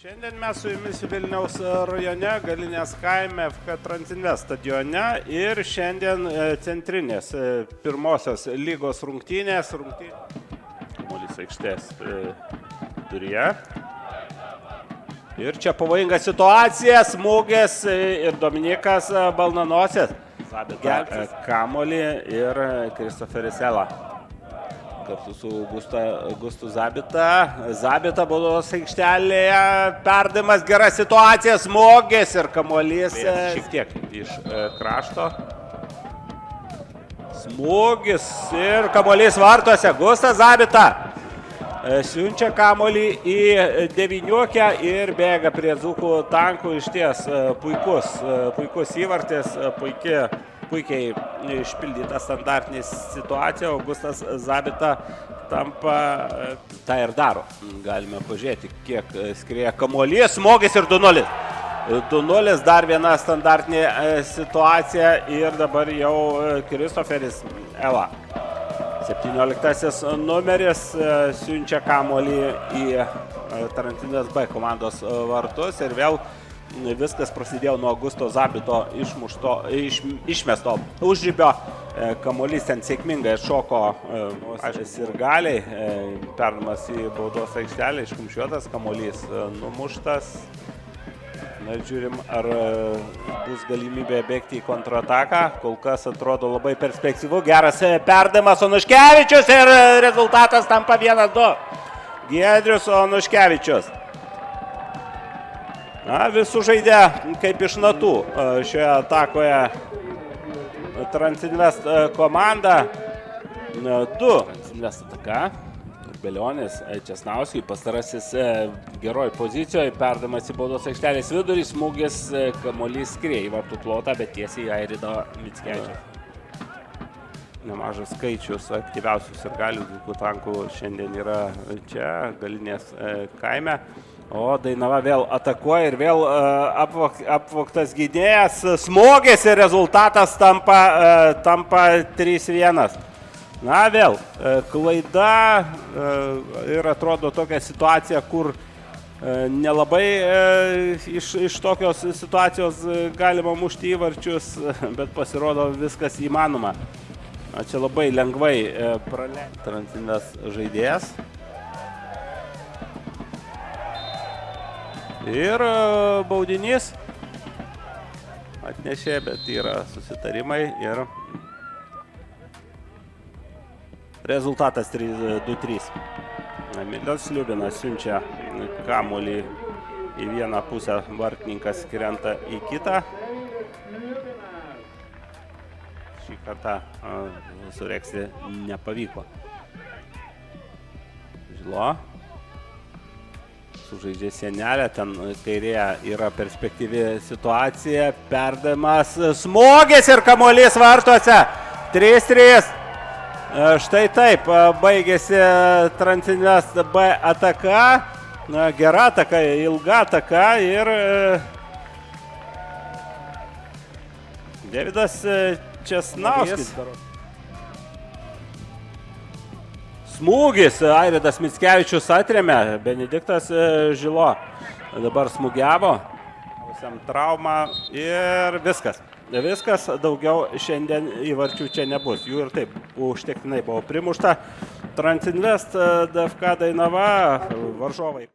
Šiandien mes su jumis Vilniaus rajone, Galinės kaime, FK Transinvest stadione ir šiandien centrinės pirmosios lygos rungtynės. Kamuolys aikštės viduryje. Ir čia pavojinga situacija, smūgis ir Dominikas Balnanosis. Gelbsti kamuolį ir Kristoferis Ela. Kartu su Gustu Zabita. Zabita baudos aikštelėje, perdavimas, gera situacija, smūgis ir kamuolys šiek tiek iš krašto. Smūgis ir kamuolys vartuose. Gustas Zabita siunčia kamuolį į devyniukę ir bėga prie dzūkų tankų. Išties puikus įvartis, puikiai išpildyta standartinė situacija, o Gustas Zabita tampa, tą ir daro. Galime pažiūrėti, kiek skrieja kamuolys, smūgis ir 2-0. 2-0, dar viena standartinė situacija ir dabar jau Kristoferis Ela. 17 numeris siunčia kamuolį į Transinvest B komandos vartus ir vėl viskas prasidėjo nuo Gusto Zabito išmesto užribio. Kamuolys ten sėkmingai atšoko sirgaliai, perdavimas į baudos aikštelę, iškumščiuotas, kamuolys numuštas. Na, žiūrim, ar bus galimybė bėgti į kontrataką. Kol kas atrodo labai perspektyvu. Geras perdavimas Onuškevičius ir rezultatas tampa 1-2. Giedrius Onuškevičius. Na, visų žaidė kaip iš natų šioje atakoje Transinvest komanda. 2 Transinvest ataka. Belionis Česnauskui, pastarasis geroj pozicijoje, perdavimas į baudos aikštelės vidurį, smūgis, kamuolys skrieja į vartų plotą, bet tiesiai į Airidą Mickevičių. Nemažas skaičius aktyviausių sirgalių dzūkų tankų šiandien yra čia, Galinės kaime. O Dainava vėl atakuoja ir vėl apvogtas gynėjas, smūgis ir rezultatas tampa 3-1. Na, vėl klaida ir atrodo tokia situacija, kur nelabai iš tokios situacijos galima mušti įvarčius, bet pasirodo viskas įmanoma. Čia labai lengvai praleidžia Transinvest žaidėjas. Ir baudinys atnešė, bet yra susitarimai ir rezultatas 2-3. Emilis Liubinas siunčia kamuolį į vieną pusę, vartininkas krenta į kitą. Šį kartą suregzti nepavyko. Žilo. Sužaidžia sienelę, ten kairėje yra perspektyvi situacija. Perdavimas, smūgis ir kamuolys vartuose. 3-3. Štai taip, baigėsi Transinvest B ataka, gera ataka, ilga ataka ir Davidas Česnauskis. Smūgis, Airidas Mickevičius atrėmė, Benediktas Žilo dabar smūgiavo, trauma ir viskas. Viskas, daugiau šiandien įvarčių čia nebus. Jų ir taip užtektinai buvo primušta. Transinvest, DFK Dainava, varžovai.